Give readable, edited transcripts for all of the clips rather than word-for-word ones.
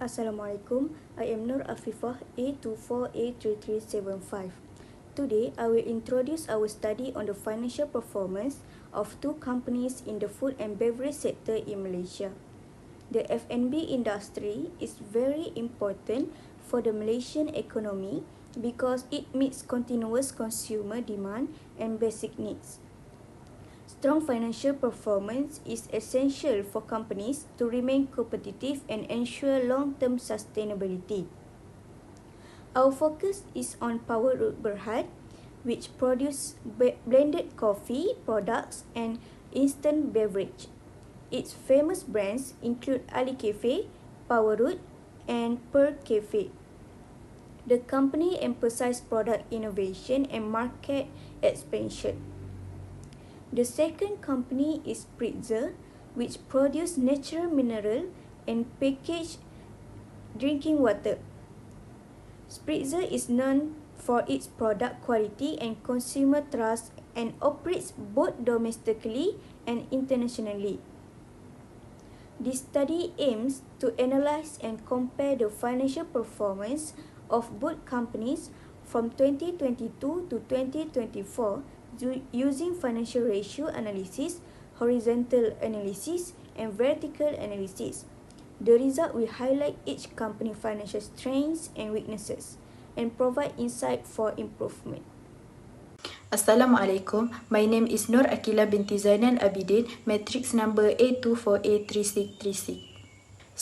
Assalamualaikum. I am Nur Afifah A24A3375. Today, I will introduce our study on the financial performance of two companies in the food and beverage sector in Malaysia. The F&B industry is very important for the Malaysian economy because it meets continuous consumer demand and basic needs. Strong financial performance is essential for companies to remain competitive and ensure long-term sustainability. Our focus is on Berhad, which produces blended coffee products and instant beverage. Its famous brands include Ali Cafe, Powerroot, and Pearl Cafe. The company emphasizes product innovation and market expansion. The second company is Spritzer, which produces natural mineral and packaged drinking water. Spritzer is known for its product quality and consumer trust and operates both domestically and internationally. This study aims to analyze and compare the financial performance of both companies from 2022 to 2024 using financial ratio analysis, horizontal analysis, and vertical analysis. The result will highlight each company's financial strengths and weaknesses and provide insight for improvement. Assalamualaikum. My name is Nur Akila binti Zainan Abidin, matrix number A24A3636.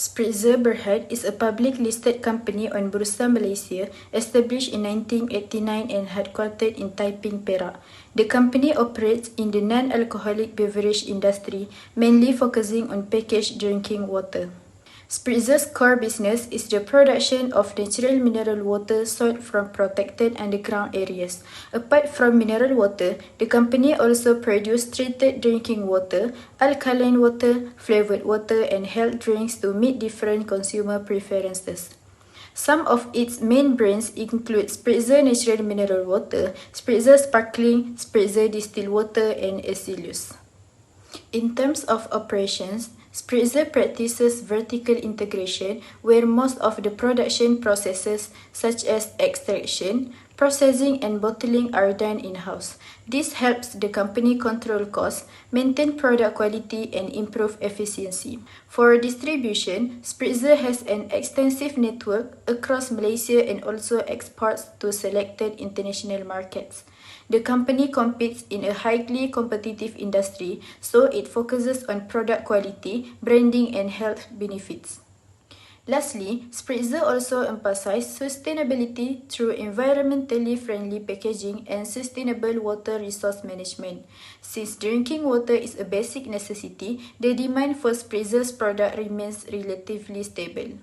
Spritzer Berhad is a public listed company on Bursa Malaysia, established in 1989 and headquartered in Taiping, Perak. The company operates in the non-alcoholic beverage industry, mainly focusing on packaged drinking water. Spritzer's core business is the production of natural mineral water sourced from protected underground areas. Apart from mineral water, the company also produces treated drinking water, alkaline water, flavored water, and health drinks to meet different consumer preferences. Some of its main brands include Spritzer Natural Mineral Water, Spritzer Sparkling, Spritzer Distilled Water, and Acelus. In terms of operations, Spritzer practices vertical integration where most of the production processes such as extraction, processing and bottling are done in-house. This helps the company control costs, maintain product quality and improve efficiency. For distribution, Spritzer has an extensive network across Malaysia and also exports to selected international markets. The company competes in a highly competitive industry, so it focuses on product quality, branding, and health benefits. Lastly, Spritzer also emphasizes sustainability through environmentally friendly packaging and sustainable water resource management. Since drinking water is a basic necessity, the demand for Spritzer's product remains relatively stable.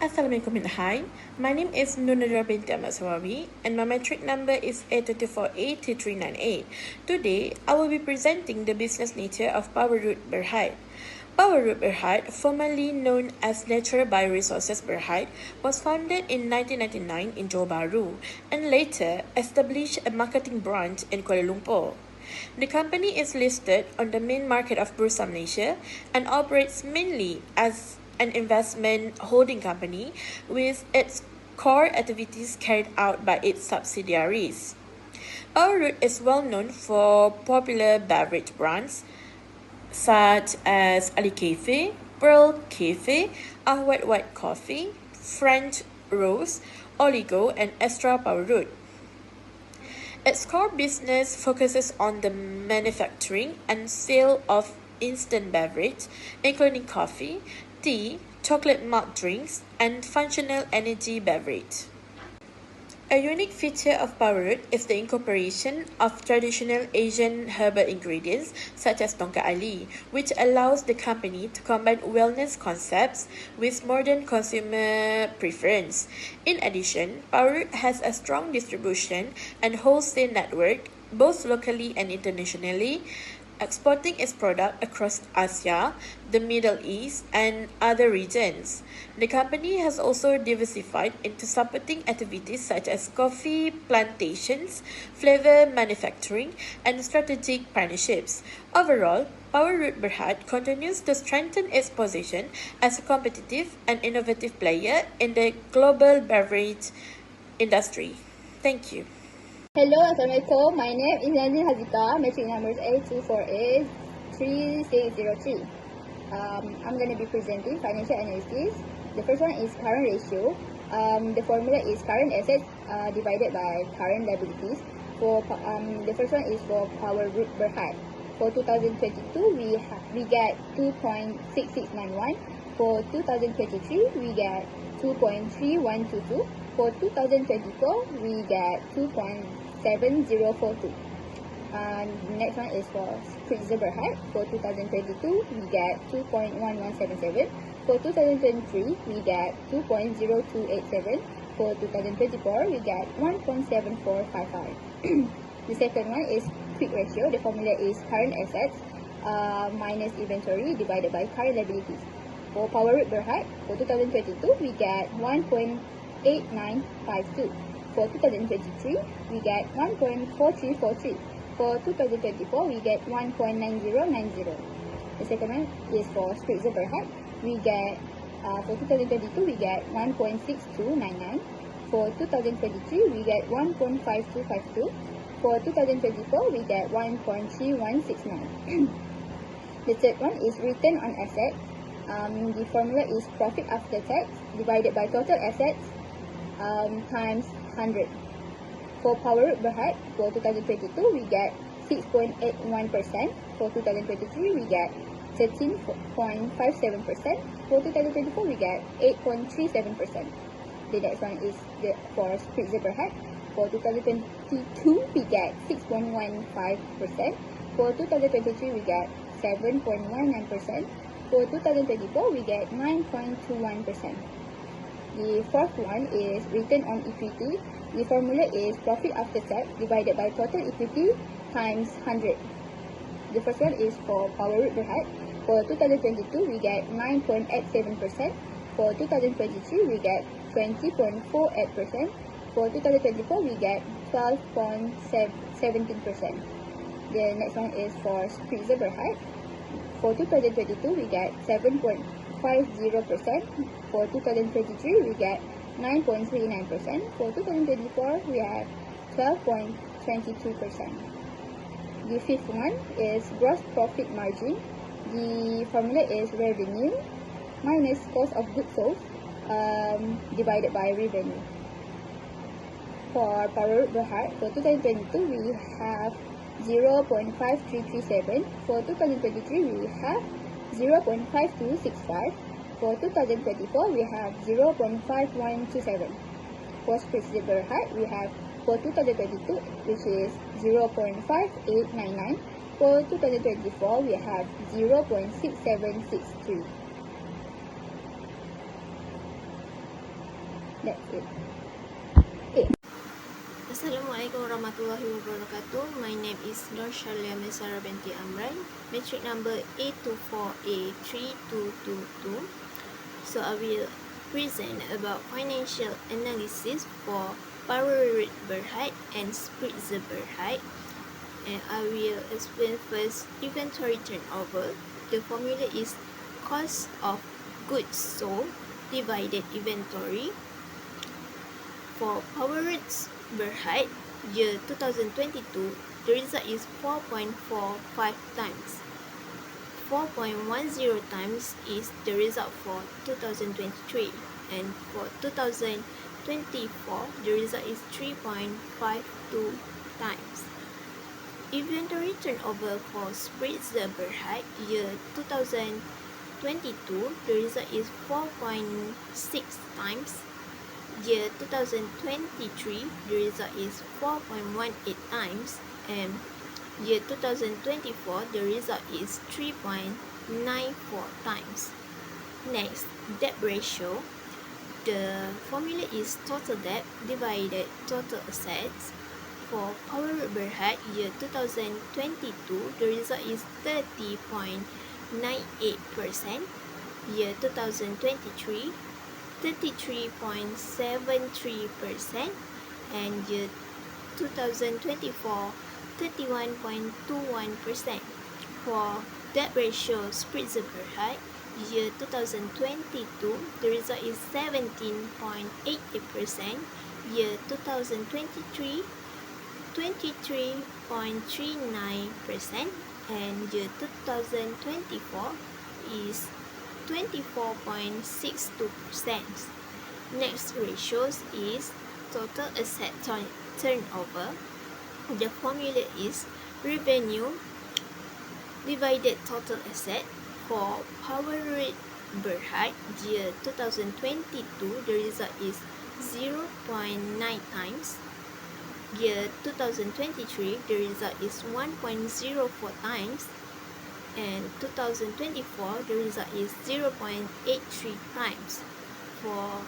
Assalamualaikum and hi. My name is Nunara binti Ahmad Sawawi and my metric number is A24A2398. Today, I will be presenting the business nature of Powerroot Berhad. Powerroot Berhad, formerly known as Natural Bioresources Berhad, was founded in 1999 in Johor Bahru and later established a marketing branch in Kuala Lumpur. The company is listed on the main market of Bursa Malaysia and operates mainly as an investment holding company with its core activities carried out by its subsidiaries. Powerroot is well known for popular beverage brands such as Ali Cafe, Pearl Cafe, Ahwat White Coffee, French Rose, Oligo, and Extra Powerroot. Its core business focuses on the manufacturing and sale of instant beverage, including coffee, tea, chocolate malt drinks, and functional energy beverage. A unique feature of Powerroot is the incorporation of traditional Asian herbal ingredients such as Tongkat Ali, which allows the company to combine wellness concepts with modern consumer preference. In addition, Powerroot has a strong distribution and wholesale network, both locally and internationally, exporting its product across Asia, the Middle East, and other regions. The company has also diversified into supporting activities such as coffee plantations, flavor manufacturing, and strategic partnerships. Overall, Powerroot Berhad continues to strengthen its position as a competitive and innovative player in the global beverage industry. Thank you. Hello, Assalamualaikum. My name is Nazil Hazita, metric numbers A24A3603. I'm going to be presenting financial analysis. The first one is current ratio. The formula is current assets divided by current liabilities. The first one is for Powerroot Berhad. For 2022, we get 2.6691. For 2023, we get 2.3122. For 2024, we get 2.7042. Next one is for Spritzer Berhad. For 2022, we get 2.1177. For 2023, we get 2.0287. For 2024, we get 1.7455. The second one is quick ratio. The formula is current assets minus inventory divided by current liabilities. For Powerroot Berhad, for 2022, we get 1.8952. For 2023, we get 1.4343. For 2024, we get 1.9090. The second one is for Spritzer Berhad. We get for 2022, we get 1.6299. For 2023, we get 1.5252. For 2024, we get 1.3169. The third one is return on assets. The formula is profit after tax divided by total assets times 100. For Powerroot Berhad, for 2022, we get 6.81%. For 2023, we get 13.57%. For 2024, we get 8.37%. The next one is for Spritzer Berhad. For 2022, we get 6.15%. For 2023, we get 7.19%. For 2024, we get 9.21%. The fourth one is return on equity. The formula is profit after tax divided by total equity times 100. The first one is for Powerroot Berhad. For 2022, we get 9.87%. For 2023, we get 20.48%. For 2024, we get 12.17%. The next one is for Spritzer Berhad. For 2022, we get 7.50%. For 2023, we get 9.39%. For 2024, we have 12.22%. The fifth one is gross profit margin. The formula is revenue minus cost of goods sold divided by revenue. For Powerroot Berhad, for 2022, we have 0.5337. For 2023, we have 0.5265. For 2024, we have 0.5127. For Spritzer Berhad, we have for 2022, which is 0.5899. For 2024, we have 0.6763. That's it. Assalamualaikum warahmatullahi wabarakatuh. My name is Nur Shalia Mesara binti Amran, metric number A24A3222. So I will present about financial analysis for Powerroot Berhad and Spritzer Berhad. And I will explain first inventory turnover. The formula is cost of goods sold divided inventory. For Powerroot Berhad, year 2022, the result is 4.45 times. 4.10 times is the result for 2023, and for 2024, the result is 3.52 times. Inventory turnover for Spritzer Berhad, year 2022, the result is 4.6 times. Year 2023, the result is 4.18 times, and year 2024, the result is 3.94 times. Next, debt ratio. The formula is total debt divided total assets. for Power Berhad year 2022, the result is 30.98%. Year 2023, 33.73%, and year 2024, 31.21%. For debt ratio Spritzer Berhad, year 2022, the result is 17.88%. Year 2023, 23.39%, and year 2024 is 24.62%. Next ratios is total asset turnover. The formula is revenue divided total asset. For Power Berhad year 2022, the result is 0.9 times. Year 2023, the result is 1.04 times. And 2024, the result is 0.83 times. For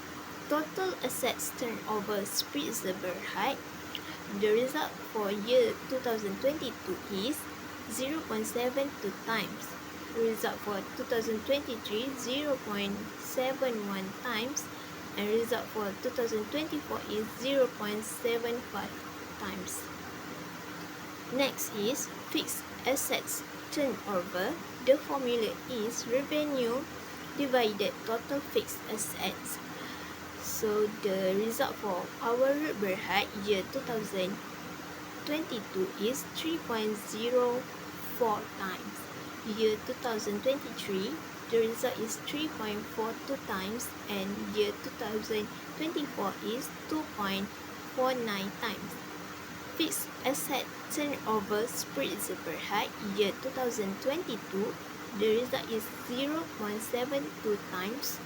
total assets turnover Spritzer Berhad, the result for year 2022 is 0.72 times. Result for 2023, 0.71 times. And result for 2024 is 0.75 times. Next is fixed assets turnover. The formula is revenue divided total fixed assets. So the result for Power Berhad year 2022 is 3.04 times. Year 2023, the result is 3.42 times, and year 2024 is 2.49 times. Fixed asset turnover Spritzer Berhad year 2022, the result is 0.72 times,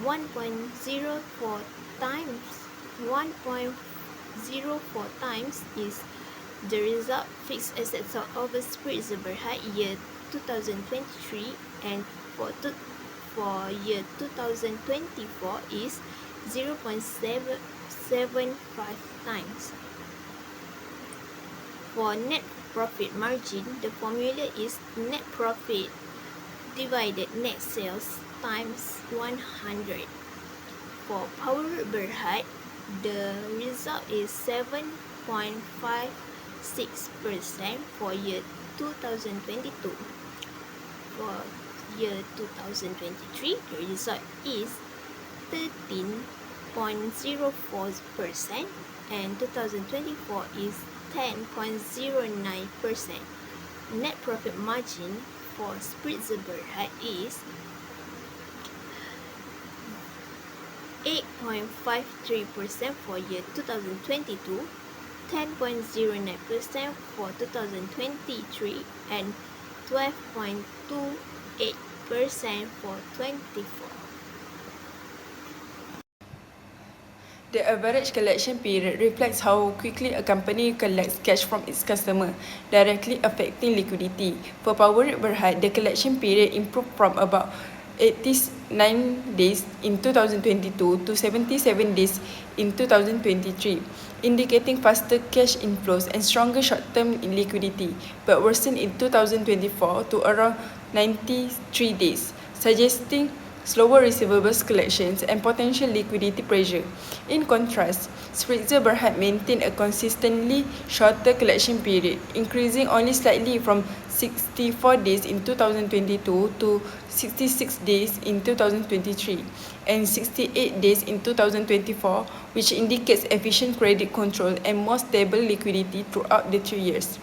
1.04 times, 1.04 times is the result. Fixed asset turnover Spritzer Berhad year 2023, and for year 2024 is 0.775 times. For net profit margin, the formula is net profit divided net sales times 100. For Power Berhad, the result is 7.56% for year 2022. For year 2023, the result is 13.04%, and 2024 is 10.09%. Net profit margin for Spritzer Berhad is 8.53% for year 2022, 10.09% for 2023, and 12.28% for 2024. The average collection period reflects how quickly a company collects cash from its customer, directly affecting liquidity. For Power Berhad, the collection period improved from about 89 days in 2022 to 77 days in 2023, indicating faster cash inflows and stronger short-term liquidity, but worsened in 2024 to around 93 days, suggesting slower receivables collections and potential liquidity pressure. In contrast, Spritzer Berhad maintained a consistently shorter collection period, increasing only slightly from 64 days in 2022 to 66 days in 2023 and 68 days in 2024, which indicates efficient credit control and more stable liquidity throughout the 2 years.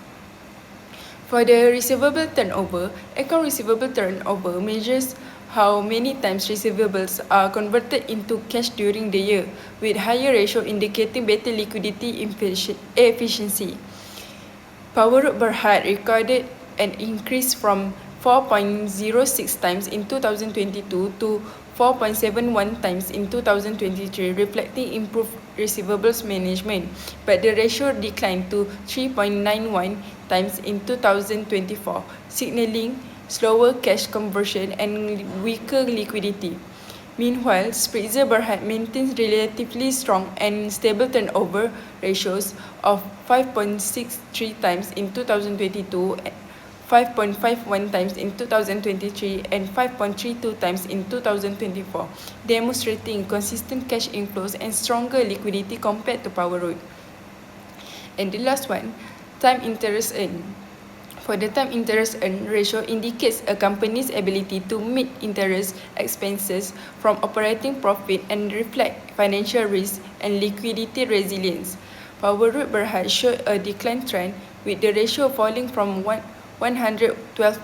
For the receivable turnover, account receivable turnover measures how many times receivables are converted into cash during the year, with higher ratio indicating better liquidity efficiency. Power Berhad recorded an increase from 4.06 times in 2022 to 4.71 times in 2023, reflecting improved receivables management, but the ratio declined to 3.91 times in 2024, signaling slower cash conversion and weaker liquidity. Meanwhile, Spritzer Berhad maintains relatively strong and stable turnover ratios of 5.63 times in 2022, 5.51 times in 2023, and 5.32 times in 2024, demonstrating consistent cash inflows and stronger liquidity compared to Power Road. And the last one, time interest earned. For the time interest earned ratio indicates a company's ability to meet interest expenses from operating profit and reflect financial risk and liquidity resilience. Power Road Berhad showed a decline trend with the ratio falling from 112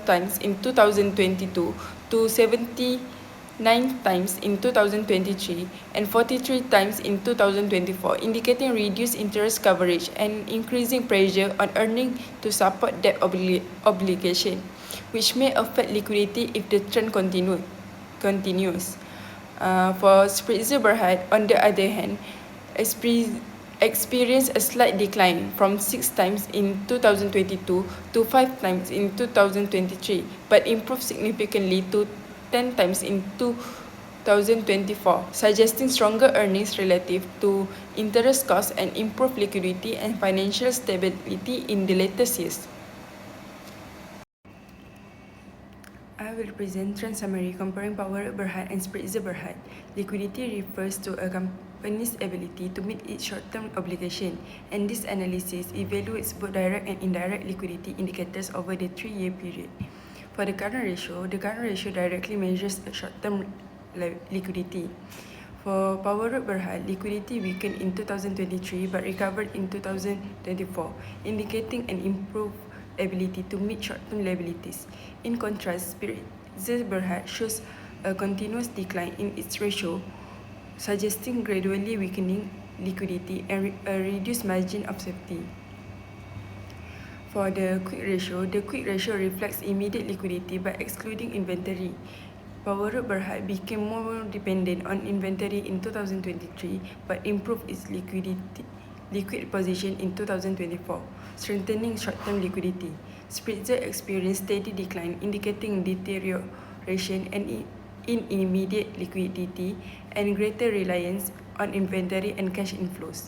times in 2022 to 79 times in 2023 and 43 times in 2024, indicating reduced interest coverage and increasing pressure on earnings to support debt obligation, which may affect liquidity if the trend continues. For Spritzer Berhad, on the other hand, experienced a slight decline from 6 times in 2022 to 5 times in 2023, but improved significantly to 10 times in 2024, suggesting stronger earnings relative to interest costs and improved liquidity and financial stability in the latest years. I will present trend summary comparing Power Berhad and Spritzer Berhad. Liquidity refers to a company's ability to meet its short-term obligation, and this analysis evaluates both direct and indirect liquidity indicators over the 3-year period. For the current ratio directly measures short-term liquidity. For Power Road Berhad, liquidity weakened in 2023 but recovered in 2024, indicating an improved ability to meet short-term liabilities. In contrast, Spritzer Berhad shows a continuous decline in its ratio, suggesting gradually weakening liquidity and a reduced margin of safety. For the quick ratio reflects immediate liquidity by excluding inventory. Power Road Berhad became more dependent on inventory in 2023 but improved its liquid position in 2024, strengthening short-term liquidity. Spritzer experienced steady decline, indicating deterioration and in immediate liquidity and greater reliance on inventory and cash inflows.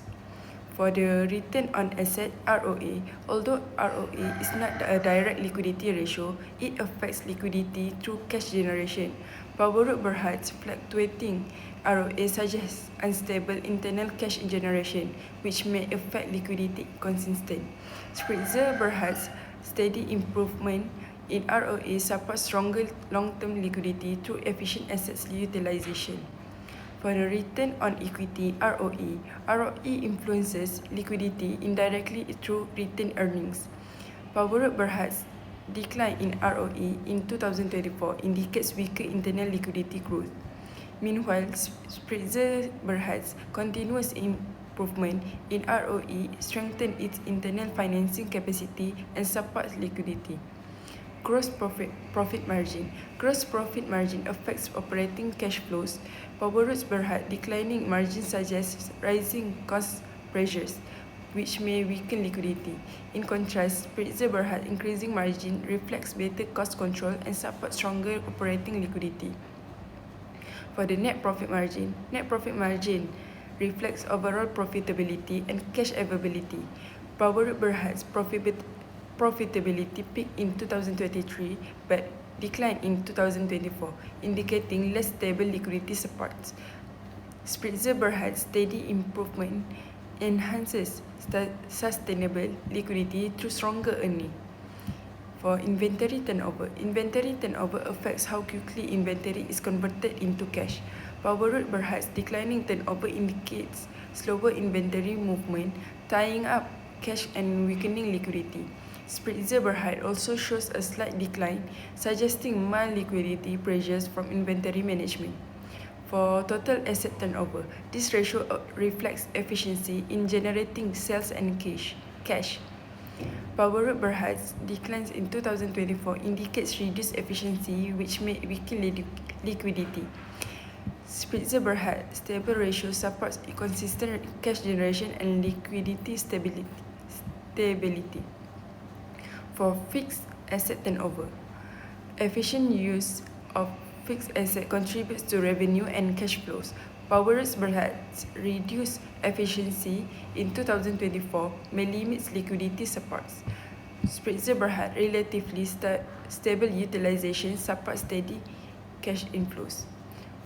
For the return on asset ROA, although ROA is not a direct liquidity ratio, it affects liquidity through cash generation. Power Road Berhad's fluctuating ROA suggests unstable internal cash generation, which may affect liquidity consistent. Spritzer Berhad's steady improvement in ROA supports stronger long-term liquidity through efficient assets utilization. For the return on equity ROE influences liquidity indirectly through retained earnings. Power Road Berhad's decline in ROE in 2024 indicates weaker internal liquidity growth. Meanwhile, Spritzer Berhad's continuous improvement in ROE strengthens its internal financing capacity and supports liquidity. Gross profit margin. Gross profit margin affects operating cash flows. Power Road Berhad declining margin suggests rising cost pressures, which may weaken liquidity. In contrast, Spritzer Berhad increasing margin reflects better cost control and supports stronger operating liquidity. For the net profit margin reflects overall profitability and cash availability. Power Road Berhad's profitability peaked in 2023 but declined in 2024, indicating less stable liquidity supports. Spritzer Berhad's steady improvement enhances sustainable liquidity through stronger earnings. For inventory turnover affects how quickly inventory is converted into cash. Power Road Berhad's declining turnover indicates slower inventory movement, tying up cash and weakening liquidity. Spritzer Berhad also shows a slight decline, suggesting mild liquidity pressures from inventory management. For total asset turnover, this ratio reflects efficiency in generating sales and cash. Power Road Berhad's declines in 2024 indicates reduced efficiency, which may weaken liquidity. Spritzer Berhad's stable ratio supports consistent cash generation and liquidity stability. For fixed asset turnover, efficient use of fixed asset contributes to revenue and cash flows. Power's Berhad's reduced efficiency in 2024 may limit liquidity supports. Spritzer Berhad relatively stable utilization supports steady cash inflows.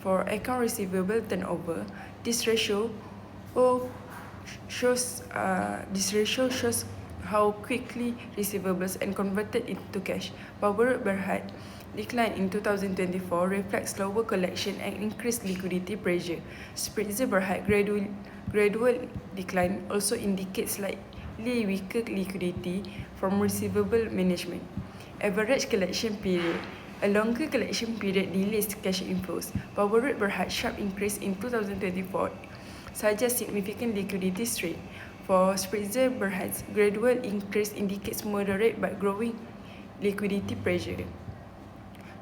For account receivable turnover, this ratio shows how quickly receivables and converted into cash. Power Berhad decline in 2024 reflects lower collection and increased liquidity pressure. Spritzer Berhad gradual decline also indicates slightly weaker liquidity from receivable management. Average collection period. A longer collection period delays cash inflows. Power Berhad sharp increase in 2024 suggests significant liquidity strain. For Spritzer Berhad's gradual increase indicates moderate but growing liquidity pressure.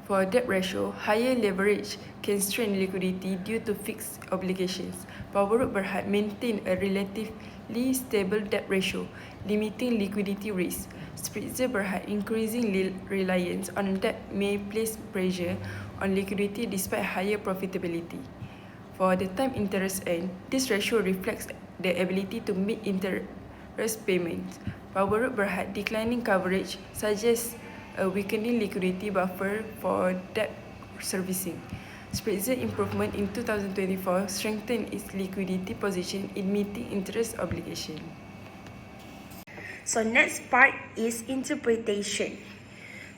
For debt ratio, higher leverage can strain liquidity due to fixed obligations. Power Berhad maintained a relatively stable debt ratio, limiting liquidity risk. Spritzer Berhad increasing reliance on debt may place pressure on liquidity despite higher profitability. For the time interest earned, this ratio reflects the ability to meet interest payments. Power Berhad declining coverage suggests a weakening liquidity buffer for debt servicing. Spritzer improvement in 2024 strengthened its liquidity position in meeting interest obligation. So next part is interpretation.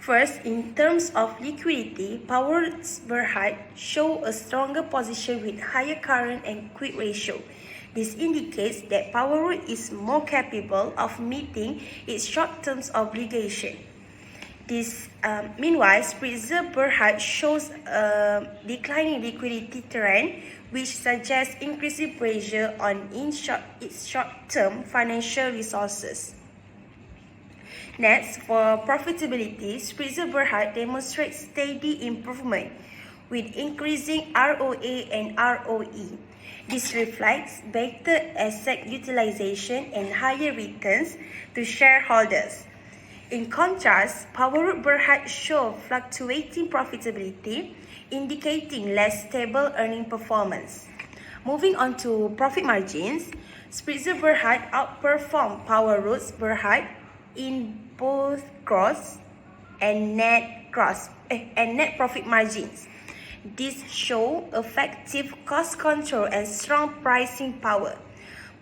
First, in terms of liquidity, Power's Berhad show a stronger position with higher current and quick ratio. This indicates that Powerwood is more capable of meeting its short-term obligation. Meanwhile, Spritzer Berhad shows a declining liquidity trend, which suggests increasing pressure on its short-term financial resources. Next, for profitability, Spritzer Berhad demonstrates steady improvement with increasing ROA and ROE. This reflects better asset utilization and higher returns to shareholders. In contrast, Powerwood Berhad show fluctuating profitability, indicating less stable earning performance. Moving on to profit margins, Spritzer Berhad outperformed Powerwood Berhad in both gross and net profit margins. This show effective cost control and strong pricing power.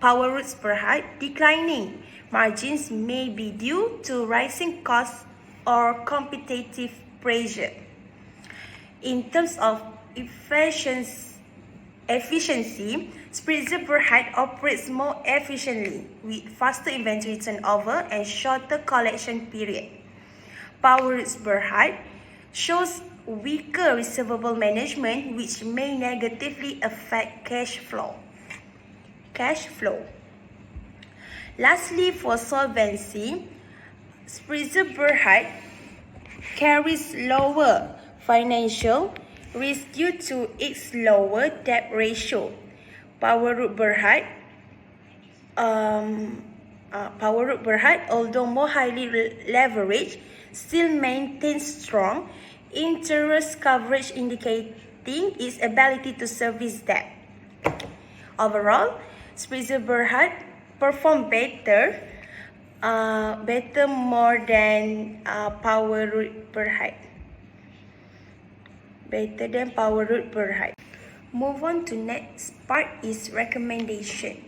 Powerwood Berhad declining margins may be due to rising costs or competitive pressure. In terms of efficiency, Spritzer Berhad operates more efficiently with faster inventory turnover and shorter collection period. Powerwood Berhad shows weaker receivable management, which may negatively affect cash flow. Lastly, for solvency, Spritzer Berhad carries lower financial risk due to its lower debt ratio. Powerwood Berhad, although more highly leveraged, still maintains strong interest coverage, indicating its ability to service debt. Overall, Spritzer Berhad performed better more than Powerwood Berhad. Move on to next part is recommendation.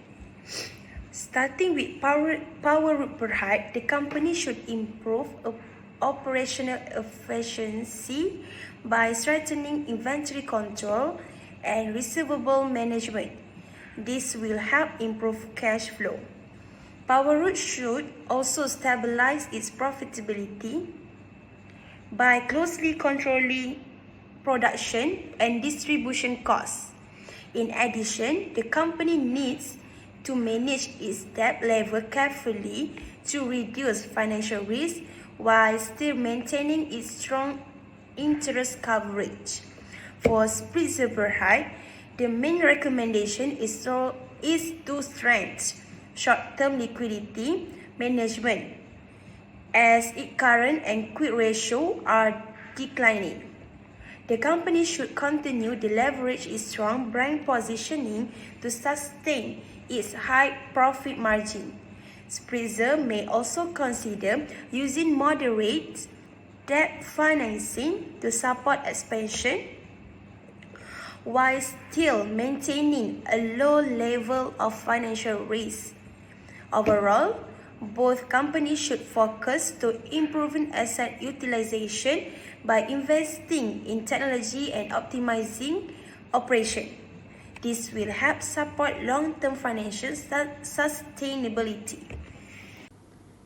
Starting with Powerwood Berhad, the company should improve operational efficiency by strengthening inventory control and receivable management. This will help improve cash flow. Powerwood should also stabilize its profitability by closely controlling production and distribution costs. In addition, the company needs to manage its debt level carefully to reduce financial risk while still maintaining its strong interest coverage. For Spritzer Berhad, the main recommendation is to strengthen short-term liquidity management as its current and quick ratio are declining. The company should continue to leverage its strong brand positioning to sustain its high profit margin. Spritzer may also consider using moderate debt financing to support expansion while still maintaining a low level of financial risk. Overall, both companies should focus to improving asset utilization by investing in technology and optimizing operation. This will help support long-term financial sustainability.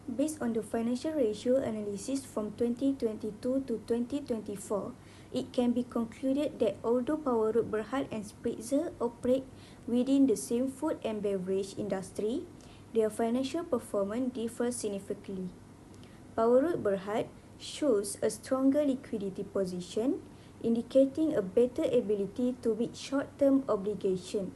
Based on the financial ratio analysis from 2022 to 2024, it can be concluded that although Powerroot Berhad and Spritzer operate within the same food and beverage industry, their financial performance differs significantly. Powerroot Berhad shows a stronger liquidity position, indicating a better ability to meet short-term obligations.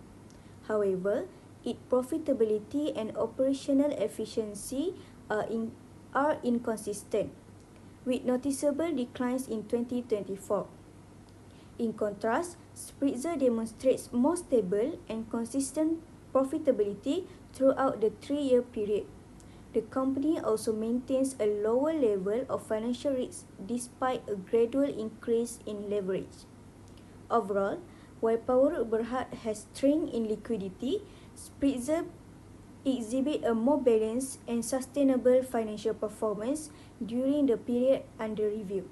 However, its profitability and operational efficiency are inconsistent, with noticeable declines in 2024. In contrast, Spritzer demonstrates more stable and consistent profitability throughout the 3-year period. The company also maintains a lower level of financial risk despite a gradual increase in leverage. Overall, while Powerroot Berhad has strength in liquidity, Spritzer exhibit a more balanced and sustainable financial performance during the period under review.